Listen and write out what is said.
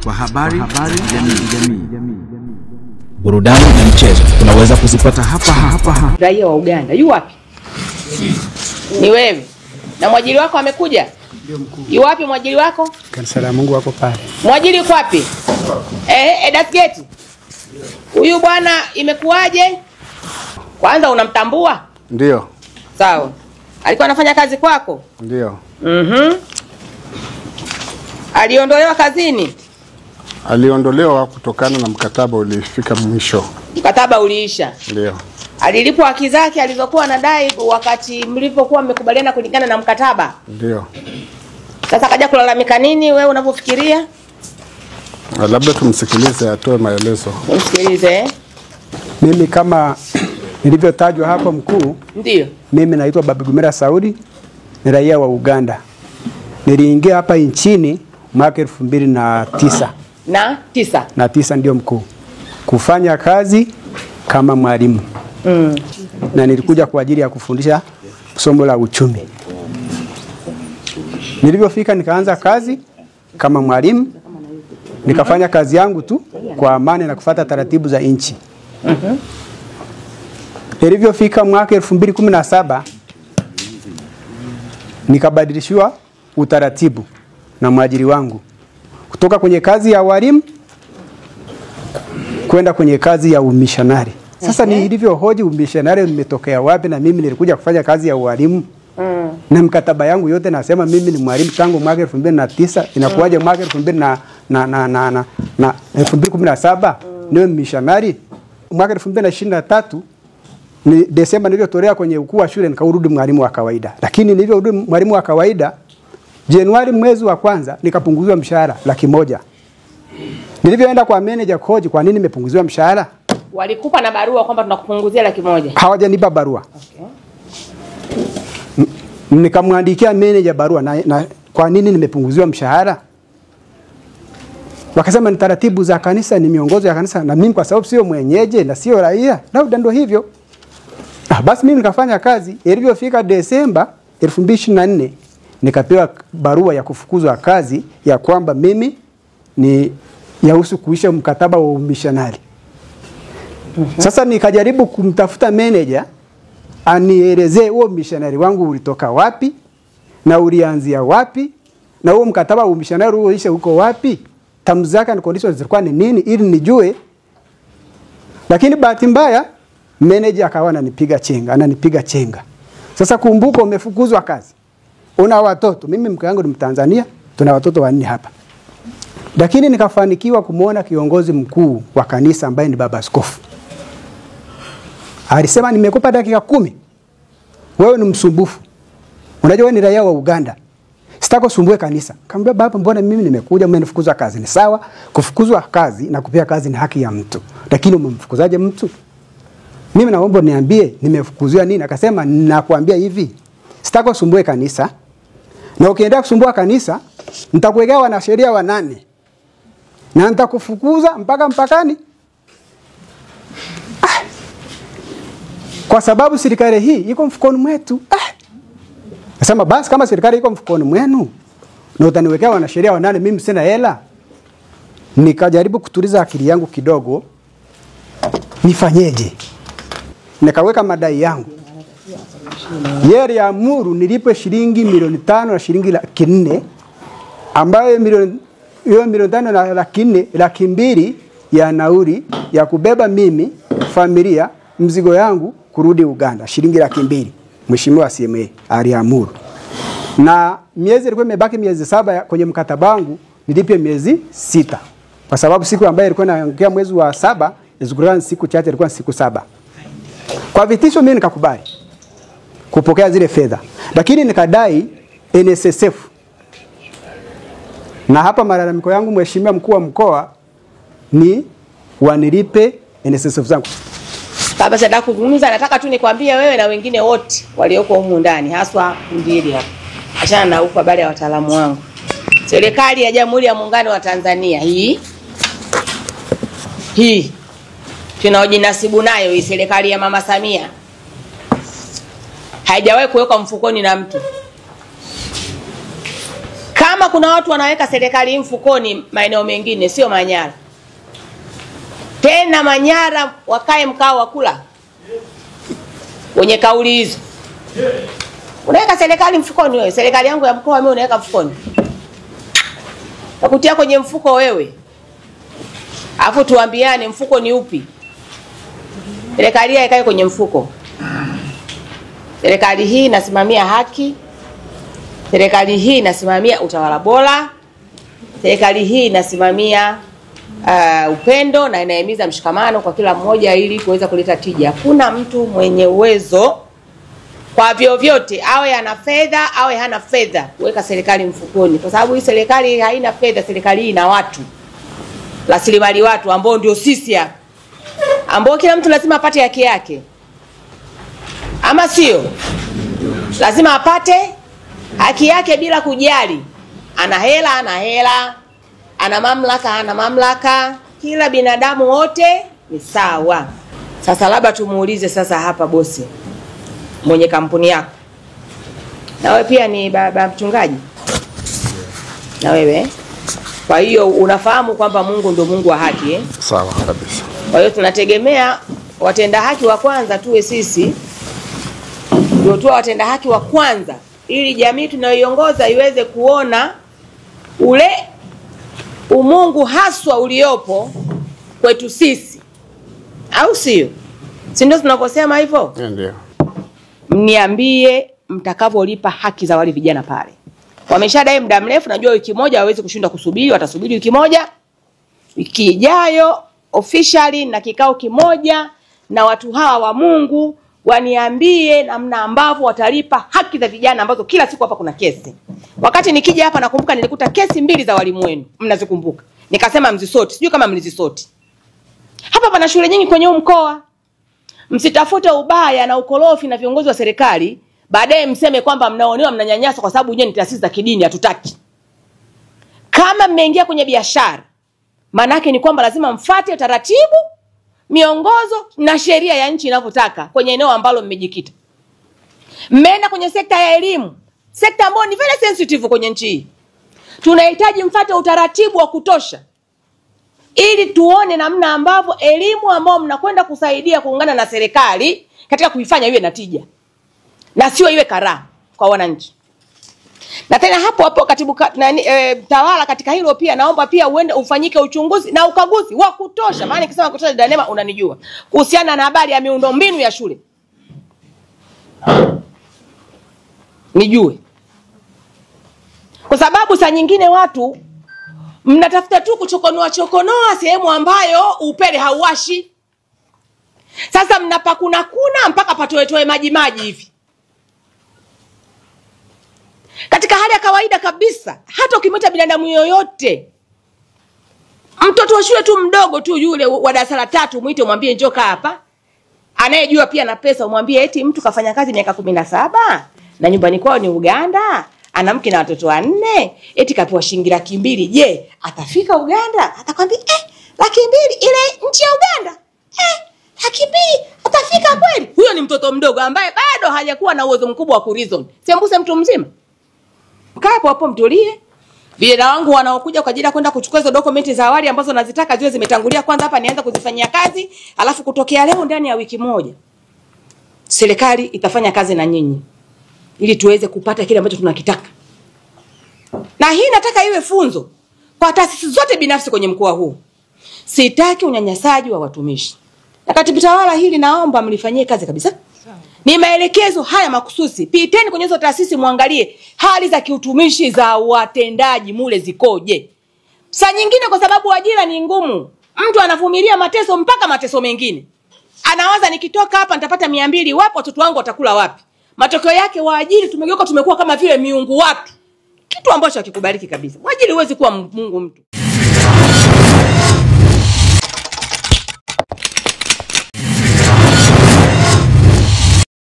kwa habari jamii. Burudani na michezo tunaweza kuzipata hapa. Raia wa Uganda yu wapi? Ni wewe. Na mwajiri wako amekuja? Ndio mkuu. Yu wapi mwajiri wako? Kanisa la Mungu wako pale. Mwajiri yuko wapi? Dasgeti. Huyu bwana imekuwaje? Kwanza unamtambua? Ndio. Sawa. Alikuwa anafanya kazi kwako? Ndio. Aliondolewa kazini? Aliondolewa kutokana na mkataba ulifika mwisho. Mkataba uliisha? Ndio. Alilipwa haki zake alizokuwa anadai wakati mlipokuwa mmekubaliana kulingana na mkataba? Ndio. Sasa kaja kulalamika nini wewe unavyofikiria? Labda tumsikilize atoe maelezo. Msikilize. Mimi kama nilivyotajwa hapo mkuu, Ndio. Mimi naitwa Babigumira Saudi, ni raia wa Uganda. Niliingia hapa nchini mwaka 2009. Na 9 ndio mkuu. Kufanya kazi kama mwalimu. Na nilikuja kwa ajili ya kufundisha somo la uchumi. Nilipofika nikaanza kazi kama mwalimu. Nikafanya kazi yangu tu kwa amani na kufuata taratibu za nchi. Nilipofika mwaka 2017 nikabadilishiwa utaratibu na mwajiri wangu kutoka kwenye kazi ya walimu kwenda kwenye kazi ya umissionari. Sasa nilivyohoji umissionari umetokea wapi, na mimi nilikuja kufanya kazi ya walimu. Na mkataba yangu yote nasema mimi ni mwalimu tangu mwaka 2009, inakuwaje mwaka 2017 niwe missionari? Mwaka 2023 ni Desemba nilivyotolea kwenye ukuu wa shule nikarudi mwalimu wa kawaida. Lakini nilivyorudi mwalimu wa kawaida Januari mwezi wa kwanza nikapunguzwa mshahara 100,000. Nilivyoenda kwa manager koji, kwa nini nimepunguzwa mshahara? Walikupa na barua kwamba tunakupunguzia 100,000? Hawajanipa barua. Nikamwandikia manager barua na kwa nini nimepunguziwa mshahara? Wakasema ni taratibu za kanisa, ni miongozo ya kanisa, na mimi kwa sababu sio mwenyeje na sio raia, labda ndio hivyo. Basi mimi nikafanya kazi. Ilivyofika Desemba 2024 nikapewa barua ya kufukuzwa kazi ya kwamba mimi ni yahusu kuisha mkataba wa umissionari. Sasa nikajaribu kumtafuta manager anielezee huo missionari wangu ulitoka wapi na ulianzia wapi na huo mkataba wa umissionari uisha huko wapi, terms zake na conditions zilikuwa ni nini, ili nijue. Lakini bahati mbaya manager akawa ananipiga chenga. Sasa kumbuka umefukuzwa kazi, una watoto, mimi mke wangu ni Mtanzania, tuna watoto 4 hapa. Lakini nikafanikiwa kumuona kiongozi mkuu wa kanisa ambaye ni baba askofu. Alisema nimekupa dakika 10. Wewe ni msumbufu. Unajua wewe ni raia wa Uganda. Sitako sumbue kanisa. Kaambia baba, mbona mimi nimekuja umenifukuza kazi? Ni sawa, kufukuzwa kazi na kupia kazi ni haki ya mtu. Lakini umemfukuzaje mtu? Mimi naomba niambie nimefukuzwa nini? Akasema ninakuambia hivi. Sitako sumbue kanisa. Na ukiendelea kusumbua kanisa, nitakuwekea wanasheria 8. Na nitakufukuza mpaka mpakani. Kwa sababu serikali hii iko mfukoni mwetu. Nasema basi kama serikali iko mfukoni mwenu na utaniwekea wanasheria 8, mimi sina hela. Nikajaribu kutuliza akili yangu kidogo. Nifanyeje? Nikaweka madai yangu. Yeye aliamuru nilipe shilingi milioni 5 na shilingi 400, ambayo milioni 5 na 400, 200,000 ya nauli ya kubeba mimi familia mzigo yangu kurudi Uganda, shilingi 200,000. Mheshimiwa CMA aliamuru. Na miezi ilikuwa imebaki miezi 7 kwenye mkataba wangu, nilipe miezi 6. Kwa sababu siku ambayo ilikuwa inaongea mwezi wa 7, ilikuwa siku chache, ilikuwa siku 7. Kwa vitisho mimi nikakubali kupokea zile fedha. Lakini nikadai NSSF. Na hapa malalamiko yangu mheshimiwa mkuu wa mkoa ni wanilipe NSSF zangu. Baba sasa kuzungumza, nataka tu nikwambie wewe na wengine wote walioko humu ndani, haswa ndili hapa. Achana na huko habari ya wataalamu wangu. Serikali ya Jamhuri ya Muungano wa Tanzania hii tunaojinasibu nayo, hii serikali ya Mama Samia haijawahi kuweka mfukoni na mtu. Kama Kama kuna watu wanaweka serikali mfukoni maeneo mengine, sio Manyara. Tena Manyara wakae mkao wa kula wenye kauli hizo. Unaweka serikali mfukoni wewe, serikali yangu ya mkoa mimi unaweka mfukoni. Nakutia kwenye mfuko wewe. Alafu tuambiane mfuko ni upi? Serikali haikae kwenye mfuko. Serikali hii inasimamia haki. Serikali hii inasimamia utawala bora. Serikali hii inasimamia upendo na inahimiza mshikamano kwa kila mmoja ili kuweza kuleta tija. Hakuna mtu mwenye uwezo kwa vyovyote, awe ana fedha awe hana fedha, kuweka serikali mfukoni, kwa sababu hii serikali haina fedha. Serikali hii ina watu, rasilimali watu ambao ndio sisi hapa, ambao kila mtu lazima apate haki yake, ama sio? Lazima apate haki yake bila kujali ana hela, ana mamlaka. Kila binadamu wote ni sawa. Sasa labda tumuulize sasa hapa bosi mwenye kampuni yako, na wewe pia ni baba mchungaji na wewe, kwa hiyo unafahamu kwamba Mungu ndio Mungu wa haki Sawa kabisa. Kwa hiyo tunategemea watenda haki wa kwanza tuwe sisi, ndio tuwe watenda haki wa kwanza, ili jamii tunayoiongoza iweze kuona ule umungu haswa uliopo kwetu sisi, au sio? Si ndio tunaposema hivyo? Ndio. Mniambie mtakavyolipa haki za wale vijana pale. Wameshadai muda mrefu, najua wiki moja hawezi kushinda kusubiri, watasubiri wiki moja. Wiki ijayo officially na kikao kimoja na watu hawa wa Mungu waniambie namna ambavyo watalipa haki za vijana ambazo kila siku hapa kuna kesi. Wakati nikija hapa nakumbuka nilikuta kesi 2 za walimu wenu. Mnazikumbuka? Nikasema mzisoti. Sijui kama mlizisoti. Hapa pana shule nyingi kwenye mkoa. Msitafute ubaya na ukorofi na viongozi wa serikali, baadaye mseme kwamba mnaonewa, mnanyanyaswa kwa sababu nyenye ni taasisi za kidini. Hatutaki. Kama mmeingia kwenye biashara, maana yake ni kwamba lazima mfuate taratibu, miongozo na sheria ya nchi inavyotaka kwenye eneo ambalo mmejikita. Mmeenda kwenye sekta ya elimu, sekta ambayo ni very sensitive kwenye nchi hii. Tunahitaji mfuate utaratibu wa kutosha ili tuone namna ambavyo elimu ambao mnakwenda kusaidia kuungana na serikali katika kuifanya iwe na tija na sio iwe karaha kwa wananchi. Na tena hapo katibu tawala katika hilo pia naomba pia uende ufanyike uchunguzi na ukaguzi wa kutosha, maana nikisema kutosha Danema unanijua, kuhusiana na habari ya miundombinu ya shule. Nijue. Kwa sababu saa nyingine watu mnatafuta tu kuchokonoa sehemu ambayo upele hauwashi. Sasa mnapakuna mpaka patoe maji hivi. Katika hali ya kawaida kabisa, hata ukimwita binadamu yoyote, mtoto wa shule tu mdogo tu yule wa darasa la 3 muite umwambie njoo kaa hapa, anayejua pia na pesa umwambie eti mtu kafanya kazi miaka 17 na nyumbani kwao ni Uganda, ana mke na watoto 4, eti kapewa shilingi 200,000. Je, atafika Uganda? Atakwambia 200,000 ile nchi ya Uganda? 200,000 atafika kweli? Huyo ni mtoto mdogo ambaye bado hajakuwa na uwezo mkubwa wa kureason. Sembuse mtu mzima. Kaa hapo mtulie. Vijana wangu wanaokuja kwa ajili ya kwenda kuchukua hizo dokumenti za awali ambazo nazitaka ziwe zimetangulia kwanza hapa nianza kuzifanyia kazi, alafu kutokea leo ndani ya wiki moja serikali itafanya kazi na nyinyi ili tuweze kupata kile ambacho tunakitaka. Na hii nataka iwe funzo kwa taasisi zote binafsi kwenye mkoa huu. Sitaki unyanyasaji wa watumishi. Na katibu tawala hili naomba mlifanyie kazi kabisa. Ni maelekezo haya makususi. Piteni kwenye hizo taasisi muangalie hali za kiutumishi za watendaji mule zikoje. Saa nyingine kwa sababu ajira ni ngumu, mtu anavumilia mateso mpaka mateso mengine. Anawaza nikitoka hapa nitapata 200, wapo watoto wangu watakula wapi? Matokeo yake waajiri tumekuwa kama vile miungu watu. Kitu ambacho hakikubaliki kabisa. Waajiri huwezi kuwa Mungu mtu.